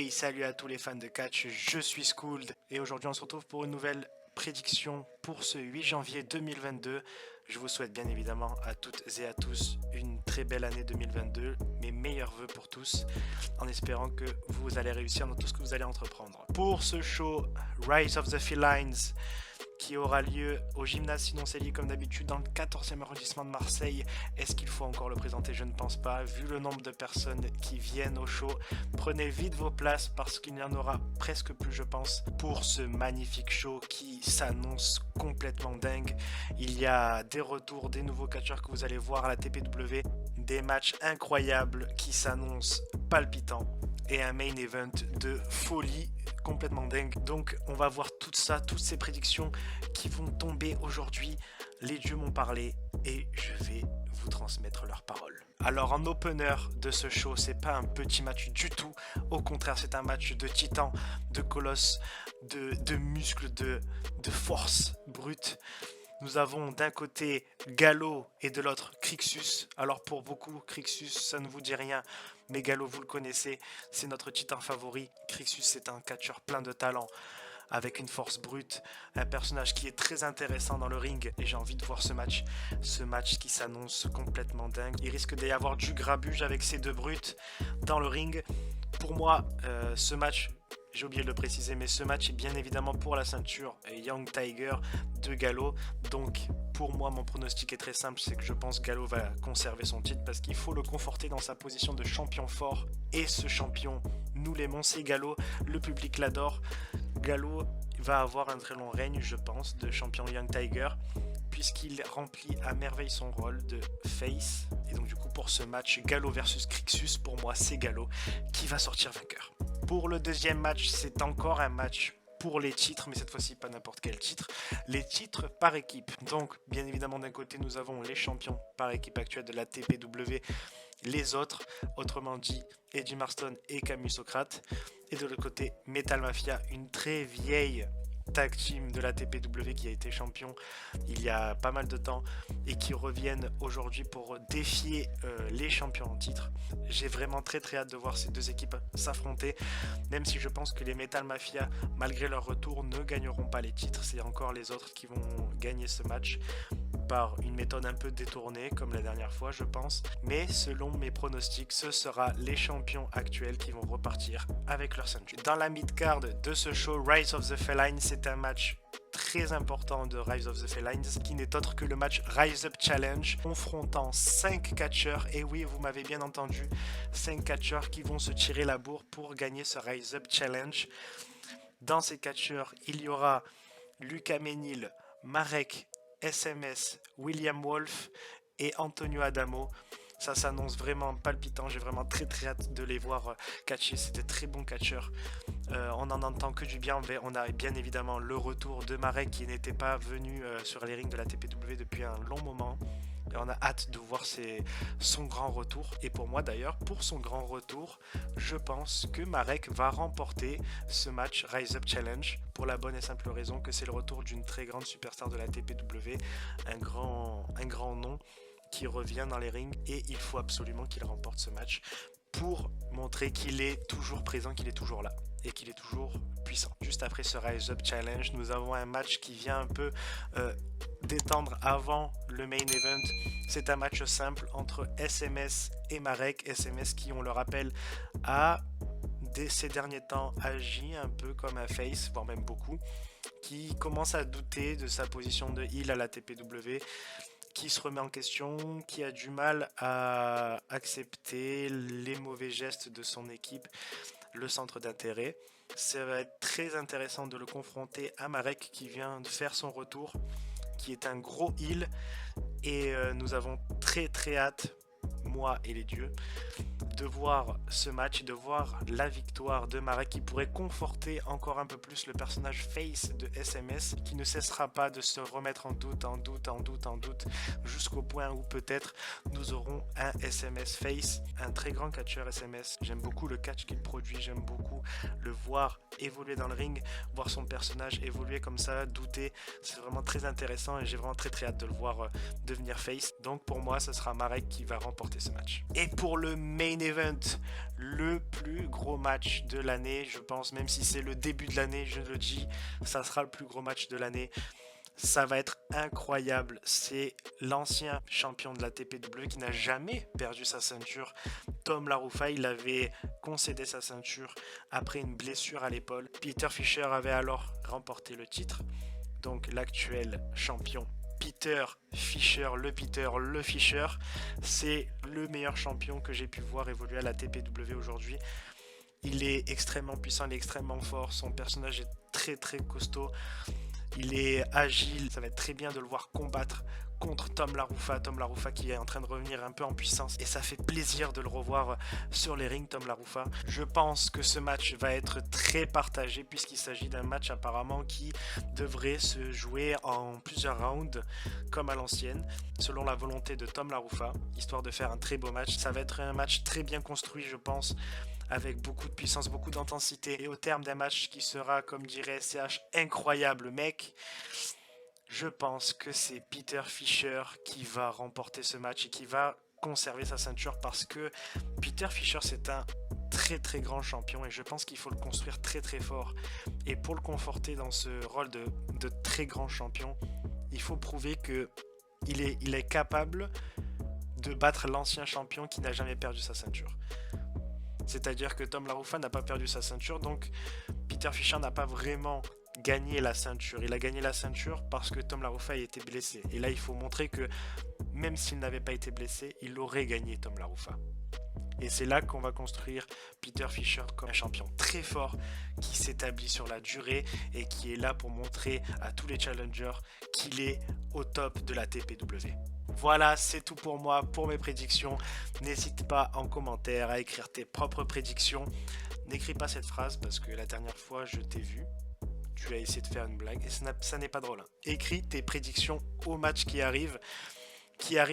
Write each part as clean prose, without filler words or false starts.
Hey, salut à tous les fans de catch, je suis Skuld et aujourd'hui on se retrouve pour une nouvelle prédiction pour ce 8 janvier 2022. Je vous souhaite bien évidemment à toutes et à tous une très belle année 2022, mes meilleurs vœux pour tous, en espérant que vous allez réussir dans tout ce que vous allez entreprendre. Pour ce show Rise of the Felines, qui aura lieu au gymnase Sinoncelli comme d'habitude dans le 14e arrondissement de Marseille. Est-ce qu'il faut encore le présenter? Je ne pense pas. Vu le nombre de personnes qui viennent au show, prenez vite vos places parce qu'il n'y en aura presque plus, je pense, pour ce magnifique show qui s'annonce complètement dingue. Il y a des retours, des nouveaux catcheurs que vous allez voir à la TPW, des matchs incroyables qui s'annoncent palpitants et un main event de folie complètement dingue. Donc on va voir tout ça, toutes ces prédictions qui vont tomber aujourd'hui. Les dieux m'ont parlé et je vais vous transmettre leurs paroles. Alors en opener de ce show, c'est pas un petit match du tout. Au contraire, c'est un match de titan, de colosse, de muscles, de force brute. Nous avons d'un côté Gallo et de l'autre Crixus. Alors pour beaucoup, Crixus, ça ne vous dit rien, mais Gallo, vous le connaissez, c'est notre titan favori. Crixus, c'est un catcheur plein de talent, avec une force brute, un personnage qui est très intéressant dans le ring, et j'ai envie de voir ce match qui s'annonce complètement dingue. Il risque d'y avoir du grabuge avec ces deux brutes dans le ring. Pour moi, ce match... J'ai oublié de le préciser, mais ce match est bien évidemment pour la ceinture Young Tiger de Gallo. Donc pour moi, mon pronostic est très simple, c'est que je pense que Gallo va conserver son titre parce qu'il faut le conforter dans sa position de champion fort. Et ce champion, nous l'aimons, c'est Gallo, le public l'adore. Gallo va avoir un très long règne, je pense, de champion Young Tiger, puisqu'il remplit à merveille son rôle de face. Et donc du coup, pour ce match Gallo versus Crixus, pour moi, c'est Gallo qui va sortir vainqueur. Pour le deuxième match, c'est encore un match pour les titres, mais cette fois-ci pas n'importe quel titre, les titres par équipe. Donc bien évidemment d'un côté nous avons les champions par équipe actuels de la TPW, les autres, autrement dit Eddie Marston et Camus Socrate, et de l'autre côté Metal Mafia, une très vieille tag team de la TPW qui a été champion il y a pas mal de temps et qui reviennent aujourd'hui pour défier les champions en titre. J'ai vraiment très hâte de voir ces deux équipes s'affronter, même si je pense que les Metal Mafia, malgré leur retour, ne gagneront pas les titres. C'est encore les autres qui vont gagner ce match par une méthode un peu détournée comme la dernière fois, je pense, mais selon mes pronostics, ce sera les champions actuels qui vont repartir avec leur ceinture. Dans la mid-card de ce show Rise of the Felines, c'est un match très important de Rise of the Felines qui n'est autre que le match Rise Up Challenge confrontant 5 catcheurs, et oui, vous m'avez bien entendu, 5 catcheurs qui vont se tirer la bourre pour gagner ce Rise Up Challenge. Dans ces catcheurs, il y aura Lucas Ménil, Marek, SMS, William Wolf et Antonio Adamo. Ça s'annonce vraiment palpitant, j'ai vraiment très hâte de les voir catcher, c'était très bon catcheur. On n'en entend que du bien, on a bien évidemment le retour de Marek qui n'était pas venu sur les rings de la TPW depuis un long moment. Et on a hâte de voir son grand retour. Et pour moi d'ailleurs, pour son grand retour, je pense que Marek va remporter ce match Rise Up Challenge pour la bonne et simple raison que c'est le retour d'une très grande superstar de la TPW, un grand nom qui revient dans les rings, et il faut absolument qu'il remporte ce match pour montrer qu'il est toujours présent, qu'il est toujours là et qu'il est toujours puissant. Juste après ce Rise Up Challenge, nous avons un match qui vient un peu détendre avant le main event. C'est un match simple entre SMS et Marek. SMS qui, on le rappelle, a ces derniers temps agi un peu comme un face, voire même beaucoup, qui commence à douter de sa position de heel à la TPW, qui se remet en question, qui a du mal à accepter les mauvais gestes de son équipe, le centre d'intérêt. Ça va être très intéressant de le confronter à Marek qui vient de faire son retour, qui est un gros heel, et nous avons très hâte, moi et les dieux, de voir ce match, de voir la victoire de Marek qui pourrait conforter encore un peu plus le personnage face de SMS, qui ne cessera pas de se remettre en doute jusqu'au point où peut-être nous aurons un SMS face, un très grand catcheur SMS. J'aime beaucoup le catch qu'il produit, j'aime beaucoup le voir évoluer dans le ring, voir son personnage évoluer comme ça, douter, c'est vraiment très intéressant et j'ai vraiment très hâte de le voir devenir face. Donc pour moi, ce sera Marek qui va remporter remporter ce match. Et pour le main event, le plus gros match de l'année, je pense, même si c'est le début de l'année, je le dis, ça sera le plus gros match de l'année. Ça va être incroyable. C'est l'ancien champion de la TPW qui n'a jamais perdu sa ceinture. Tom LaRufa, il avait concédé sa ceinture après une blessure à l'épaule. Peter Fisher avait alors remporté le titre. Donc l'actuel champion Peter Fisher, le Fisher, c'est le meilleur champion que j'ai pu voir évoluer à la TPW aujourd'hui. Il est extrêmement puissant, il est extrêmement fort. Son personnage est très très costaud. Il est agile, ça va être très bien de le voir combattre contre Tom LaRufa. Tom LaRufa qui est en train de revenir un peu en puissance et ça fait plaisir de le revoir sur les rings, Tom LaRufa. Je pense que ce match va être très partagé puisqu'il s'agit d'un match apparemment qui devrait se jouer en plusieurs rounds comme à l'ancienne selon la volonté de Tom LaRufa, histoire de faire un très beau match. Ça va être un match très bien construit, je pense, avec beaucoup de puissance, beaucoup d'intensité. Et au terme d'un match qui sera, comme dirait CH, incroyable, mec, je pense que c'est Peter Fisher qui va remporter ce match et qui va conserver sa ceinture parce que Peter Fisher, c'est un très très grand champion et je pense qu'il faut le construire très très fort. Et pour le conforter dans ce rôle de très grand champion, il faut prouver qu'il est capable de battre l'ancien champion qui n'a jamais perdu sa ceinture. C'est-à-dire que Tom LaRufa n'a pas perdu sa ceinture, donc Peter Fisher n'a pas vraiment gagné la ceinture. Il a gagné la ceinture parce que Tom LaRufa a été blessé. Et là, il faut montrer que même s'il n'avait pas été blessé, il aurait gagné Tom LaRufa. Et c'est là qu'on va construire Peter Fisher comme un champion très fort qui s'établit sur la durée et qui est là pour montrer à tous les challengers qu'il est au top de la TPW. Voilà, c'est tout pour moi, pour mes prédictions. N'hésite pas en commentaire à écrire tes propres prédictions. N'écris pas cette phrase parce que la dernière fois je t'ai vu, tu as essayé de faire une blague et ça n'est pas drôle. Écris tes prédictions au match qui arrive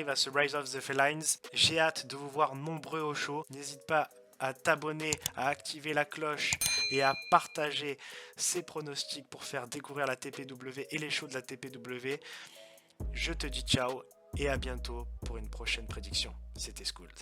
à ce Rise of the Felines. J'ai hâte de vous voir nombreux au show. N'hésite pas à t'abonner, à activer la cloche et à partager ces pronostics pour faire découvrir la TPW et les shows de la TPW. Je te dis ciao et à bientôt pour une prochaine prédiction. C'était Skuld.